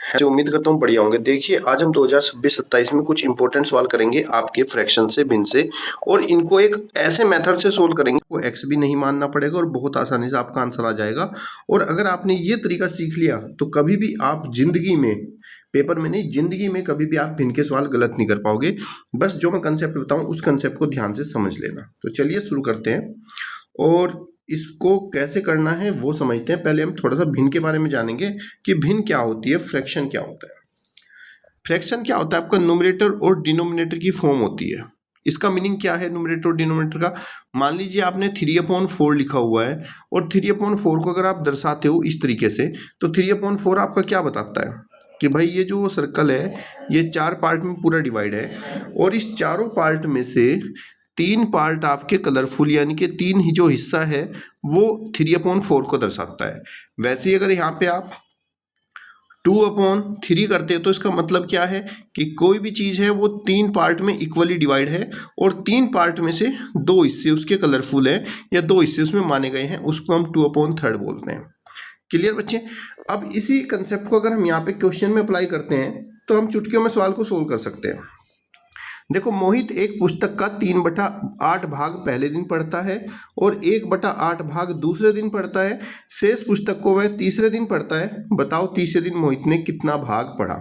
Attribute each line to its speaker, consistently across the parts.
Speaker 1: है, उम्मीद करता हूँ बढ़िया होंगे। देखिए आज हम 2026-27 में कुछ इंपॉर्टेंट सवाल करेंगे आपके फ्रैक्शन से, भिन्न से, और इनको एक ऐसे मेथड से सोल्व करेंगे को एक्स भी नहीं मानना पड़ेगा और बहुत आसानी से आपका आंसर आ जाएगा। और अगर आपने ये तरीका सीख लिया तो कभी भी आप जिंदगी में, पेपर में नहीं, जिंदगी में कभी भी आप भिन्न के सवाल गलत नहीं कर पाओगे। बस जो मैं कंसेप्ट बताऊं उस कंसेप्ट को ध्यान से समझ लेना। तो चलिए शुरू करते हैं और इसको कैसे करना है वो समझते हैं। पहले हम थोड़ा सा भिन्न के बारे में जानेंगे कि भिन्न क्या होती है, फ्रैक्शन क्या होता है। फ्रैक्शन क्या होता है? आपका न्यूमरेटर और डिनोमिनेटर की फॉर्म होती है। इसका मीनिंग क्या है न्यूमरेटर और डिनोमिनेटर का? मान लीजिए आपने 3/4 लिखा हुआ है और 3/4 को अगर आप दर्शाते हो इस तरीके से, तो 3/4 आपका क्या बताता है कि भाई ये जो सर्कल है ये 4 पार्ट में पूरा डिवाइड है और इस चारों पार्ट में से 3 पार्ट आपके कलरफुल, यानी कि 3 ही जो हिस्सा है वो 3/4 को दर्शाता है। वैसे ही अगर यहाँ पे आप 2/3 करते हैं तो इसका मतलब क्या है कि कोई भी चीज़ है वो 3 पार्ट में इक्वली डिवाइड है और 3 पार्ट में से 2 हिस्से उसके कलरफुल हैं या 2 हिस्से उसमें माने गए हैं, उसको हम 2/3 बोलते हैं। क्लियर बच्चे? अब इसी कंसेप्ट को अगर हम यहाँ पे क्वेश्चन में अप्लाई करते हैं तो हम चुटकियों में सवाल को सोल्व कर सकते हैं। देखो, मोहित एक पुस्तक का 3/8 भाग पहले दिन पढ़ता है और 1/8 भाग दूसरे दिन पढ़ता है। शेष पुस्तक को वह तीसरे दिन पढ़ता है। बताओ तीसरे दिन मोहित ने कितना भाग पढ़ा।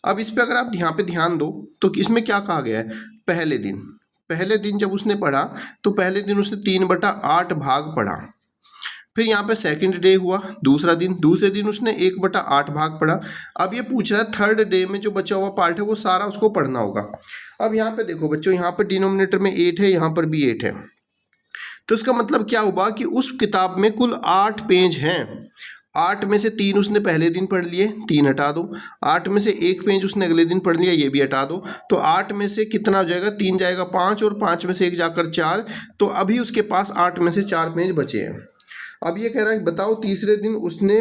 Speaker 1: अब इस पे अगर आप यहाँ पे ध्यान दो तो इसमें क्या कहा गया है? पहले दिन। पहले दिन जब उसने पढ़ा तो पहले दिन उसने 3/8 भाग पढ़ा। फिर यहाँ पे सेकंड डे हुआ, दूसरा दिन, दूसरे दिन उसने 1/8 भाग पढ़ा। अब ये पूछ रहा है थर्ड डे में जो बचा हुआ पार्ट है वो सारा उसको पढ़ना होगा। अब यहाँ पे देखो बच्चों, यहाँ पे डिनोमिनेटर में 8 है, यहाँ पर भी 8 है, तो इसका मतलब क्या हुआ कि उस किताब में कुल 8 पेज हैं। 8 में से 3 उसने पहले दिन पढ़ लिए, 3 हटा दो। 8 में से 1 पेज उसने अगले दिन पढ़ लिया, ये भी हटा दो। तो 8 में से कितना हो जाएगा? 3 जाएगा 5 और 5 में से 1 जाकर 4। तो अभी उसके पास 8 में से 4 पेज बचे हैं। अब ये कह रहा है बताओ तीसरे दिन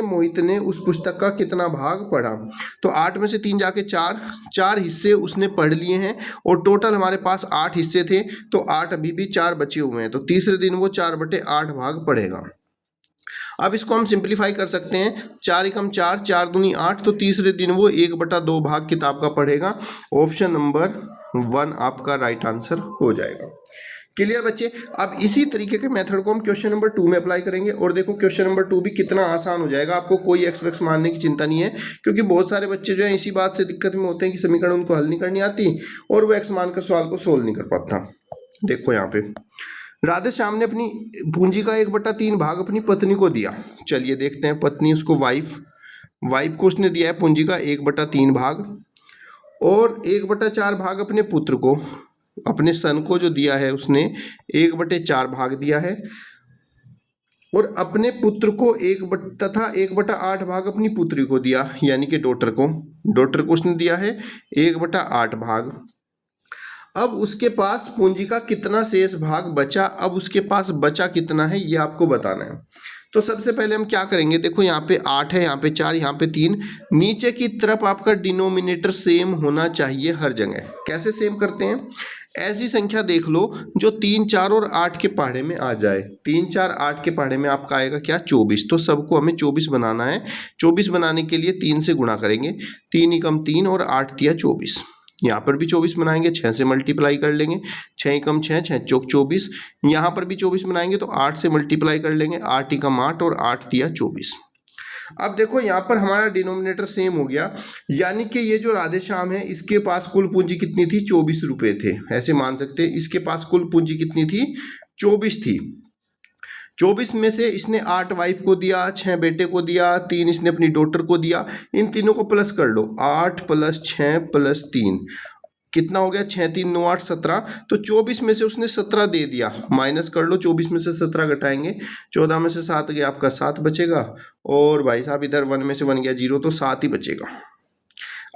Speaker 1: मोहित ने उस पुस्तक का कितना भाग पढ़ा। तो 8 में से 3 जाके 4 हिस्से उसने पढ़ लिए हैं और टोटल हमारे पास 8 हिस्से थे, तो 8 अभी भी 4 बचे हुए हैं। तो तीसरे दिन वो 4/8 भाग पढ़ेगा। अब इसको हम सिंप्लीफाई कर सकते हैं, 4 एकम 4, 4 दूनी 8, तो तीसरे दिन वो 1/2 भाग किताब का पढ़ेगा। ऑप्शन नंबर 1 आपका राइट आंसर हो जाएगा। क्लियर बच्चे? अब इसी तरीके के मेथड को हम क्वेश्चन नंबर 2 में अप्लाई करेंगे और देखो क्वेश्चन नंबर 2 भी कितना आसान हो जाएगा। आपको कोई एक्स वैक्स मानने की चिंता नहीं है, क्योंकि बहुत सारे बच्चे जो है इसी बात से दिक्कत में होते हैं कि समीकरण उनको हल नहीं करनी आती और वो एक्स मानकर सवाल को सोल्व नहीं कर पाता। देखो यहाँ पे राधे श्याम ने अपनी पूंजी का 1/3 भाग अपनी पत्नी को दिया। चलिए देखते हैं, पत्नी उसको वाइफ को उसने दिया है पूंजी का 1/3 भाग और 1/4 भाग अपने पुत्र को, अपने सन को जो दिया है उसने 1/4 भाग दिया है और अपने पुत्र को 1/8 भाग अपनी पुत्री को दिया, यानी कि डॉटर को उसने दिया है 1/8 भाग। अब उसके पास पूंजी का कितना शेष भाग बचा? अब उसके पास बचा कितना है ये आपको बताना है। तो सबसे पहले हम क्या करेंगे, देखो यहाँ पे 8 है, यहाँ पे 4, यहाँ पे 3। नीचे की तरफ आपका डिनोमिनेटर सेम होना चाहिए हर जगह। कैसे सेम करते हैं? ऐसी संख्या देख लो जो 3, 4 और 8 के पहाड़े में आ जाए। 3, 4, 8 के पहाड़े में आपका आएगा क्या? 24। तो सबको हमें 24 बनाना है। 24 बनाने के लिए 3 से गुणा करेंगे, 3 एकम 3 और 8 दिया 24। यहाँ पर भी 24 बनाएंगे, 6 से मल्टीप्लाई कर लेंगे, 6 एकम 6, 6 चौक 24। यहाँ पर भी 24 बनाएंगे तो 8 से मल्टीप्लाई कर लेंगे, 8 एकम 8 और 8 दिया 24। अब देखो यहाँ पर हमारा डिनोमिनेटर सेम हो गया, यानी कि ये जो राधे श्याम है इसके पास कुल पूंजी कितनी थी? 24 रुपये थे। ऐसे मान सकते हैं इसके पास कुल पूंजी कितनी थी? 24 थी। 24 में से इसने 8 वाइफ को दिया, 6 बेटे को दिया, 3 इसने अपनी डॉटर को दिया। इन तीनों को प्लस कर लो, 8 + 6 + 3 कितना हो गया? 6 3 9 8 17। तो 24 में से उसने 17 दे दिया, माइनस कर लो, 24 में से 17 घटाएंगे, 14 में से 7 गया आपका 7 बचेगा और भाई साहब इधर 1 में से 1 गया 0, तो 7 ही बचेगा।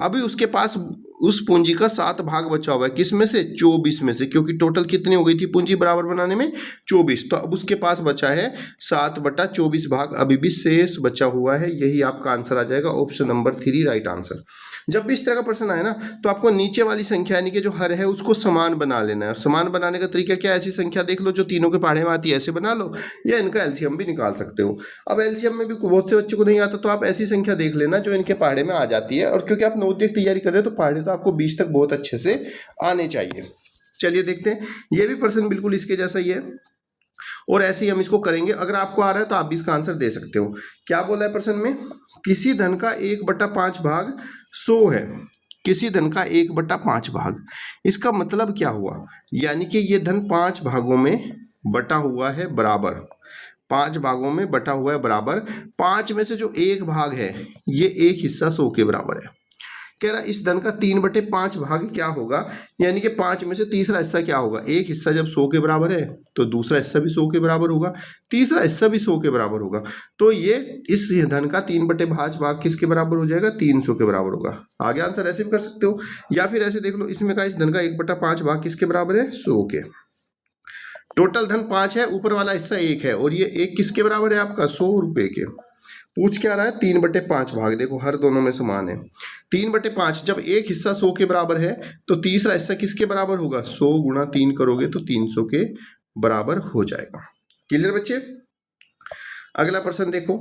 Speaker 1: अभी उसके पास उस पूंजी का 7 भाग बचा हुआ है, किस में से, 24 में से, क्योंकि टोटल कितनी हो गई थी पूंजी बराबर बनाने में, 24। तो अब उसके पास बचा है 7/24 भाग, अभी भी शेष बचा हुआ है। यही आपका आंसर आ जाएगा, ऑप्शन नंबर 3 राइट आंसर। जब भी इस तरह का प्रश्न आए ना, तो आपको नीचे वाली संख्या यानी कि जो हर है उसको समान बना लेना है। और समान बनाने का तरीका क्या है, ऐसी संख्या देख लो जो तीनों के पहाड़े में आती है, ऐसे बना लो, या इनका एलसीएम भी निकाल सकते हो। अब एलसीएम में भी बहुत से बच्चों को नहीं आता, तो आप ऐसी संख्या देख लेना जो इनके पहाड़े में आ जाती है। और क्योंकि आप नवोदय की तैयारी कर रहे हो, तो पहाड़े तो आपको 20 तक बहुत अच्छे से आने चाहिए। चलिए देखते हैं, ये भी प्रश्न बिल्कुल इसके जैसा ही है और ऐसे ही हम इसको करेंगे। अगर आपको आ रहा है तो आप भी इसका आंसर दे सकते हो। क्या बोला है प्रश्न में, किसी धन का 1/5 भाग 100 है, किसी धन का 1/5 भाग। इसका मतलब क्या हुआ, यानी कि ये धन 5 भागों में बटा हुआ है बराबर, 5 भागों में बटा हुआ है बराबर। 5 में से जो एक भाग है, ये एक हिस्सा 100 के बराबर है। कह रहा इस धन का 3/5 भाग क्या होगा, यानी कि 5 में से तीसरा हिस्सा क्या होगा। एक हिस्सा जब 100 के बराबर है तो दूसरा हिस्सा भी 100 के बराबर होगा, तीसरा हिस्सा भी 100 के बराबर होगा। तो ये इस धन का 3/5 भाग किसके बराबर हो जाएगा, 300 के बराबर होगा। आगे आंसर ऐसे भी कर सकते हो, या फिर ऐसे देख लो, इसमें का इस धन का 1/5 भाग किसके बराबर है, 100 के। टोटल धन 5 है, ऊपर वाला हिस्सा 1 है, और ये 1 किसके बराबर है आपका, 100 रुपए के। पूछ क्या रहा है, 3/5 भाग, देखो हर दोनों में समान है। 3/5, जब एक हिस्सा 100 के बराबर है तो तीसरा हिस्सा किसके बराबर होगा, 100 गुणा 3 करोगे तो 300 के बराबर हो जाएगा। क्लियर बच्चे। अगला प्रश्न देखो,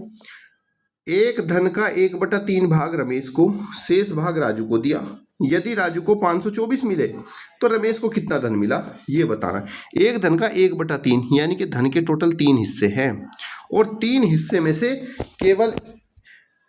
Speaker 1: एक धन का 1/3 भाग रमेश को, शेष भाग राजू को दिया। यदि राजू को 524 मिले तो रमेश को कितना धन मिला, ये बताना। एक धन का 1/3 यानी कि धन के टोटल 3 हिस्से हैं, और 3 हिस्से में से केवल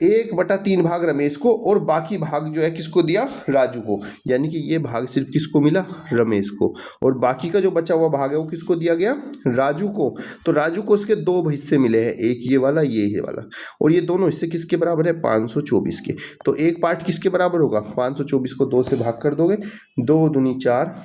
Speaker 1: 1/3 भाग रमेश को, और बाकी भाग जो है किसको दिया, राजू को। यानी कि ये भाग सिर्फ किसको मिला, रमेश को, और बाकी का जो बचा हुआ भाग है वो किसको दिया गया, राजू को। तो राजू को इसके 2 हिस्से मिले हैं, एक ये वाला, ये वाला, और ये दोनों हिस्से किसके बराबर है, 524 के। तो एक पार्ट किसके बराबर होगा, 524 को 2 से भाग कर दोगे, 2 दूनी 4,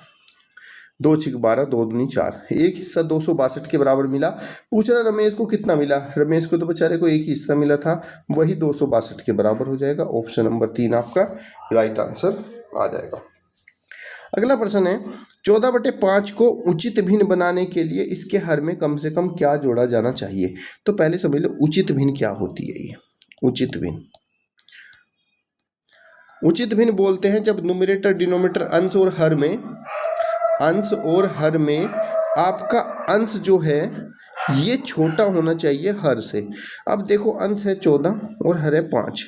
Speaker 1: 2 6 12, 2 दूनी 4, एक हिस्सा 262 के बराबर मिला। पूछ रहा रमेश को कितना मिला, रमेश को तो बेचारे को एक हिस्सा मिला था, वही 262 के बराबर हो जाएगा। ऑप्शन नंबर 3 आपका राइट आंसर आ जाएगा। अगला प्रश्न है, 14/5 को उचित भिन्न बनाने के लिए इसके हर में कम से कम क्या जोड़ा जाना चाहिए। तो पहले समझ लो उचित भिन्न क्या होती है। ये उचित भिन्न, उचित भिन्न बोलते हैं जब न्यूमरेटर डिनोमिनेटर अंश और हर में आपका अंश जो है ये छोटा होना चाहिए हर से। अब देखो अंश है 14 और हर है 5,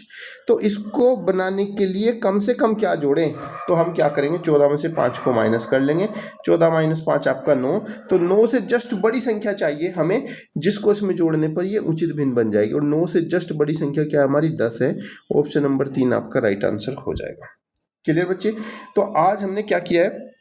Speaker 1: तो इसको बनाने के लिए कम से कम क्या जोड़ें, तो हम क्या करेंगे, 14 में से 5 को माइनस कर लेंगे। 14 - 5 आपका 9, तो 9 से जस्ट बड़ी संख्या चाहिए हमें, जिसको इसमें जोड़ने पर ये उचित भिन्न बन जाएगी। और 9 से जस्ट बड़ी संख्या क्या है हमारी, 10 है। ऑप्शन नंबर 3 आपका राइट आंसर हो जाएगा। क्लियर बच्चे। तो आज हमने क्या किया है,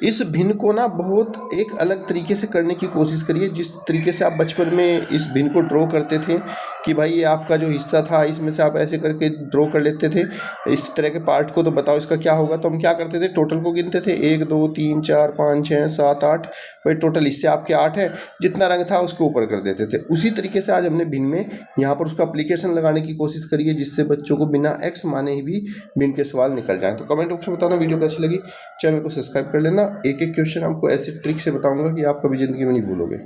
Speaker 1: इस भिन्न को ना बहुत एक अलग तरीके से करने की कोशिश करिए। जिस तरीके से आप बचपन में इस भिन्न को ड्रॉ करते थे कि भाई ये आपका जो हिस्सा था इसमें से आप ऐसे करके ड्रॉ कर लेते थे, इस तरह के पार्ट को, तो बताओ इसका क्या होगा। तो हम क्या करते थे, टोटल को गिनते थे, 1 2 3 4 5 6 7 8, भाई टोटल हिस्से आपके 8 है, जितना रंग था उसके ऊपर कर देते थे। उसी तरीके से आज हमने भिन्न में यहाँ पर उसका एप्लीकेशन लगाने की कोशिश करिए, जिससे बच्चों को बिना एक्स माने ही भी भिन्न के सवाल निकल जाएँ। तो कमेंट बॉक्स में बताना वीडियो कैसी लगी, चैनल को सब्सक्राइब कर लेना। एक एक क्वेश्चन आपको ऐसे ट्रिक से बताऊंगा कि आप कभी ज़िंदगी में नहीं भूलोगे।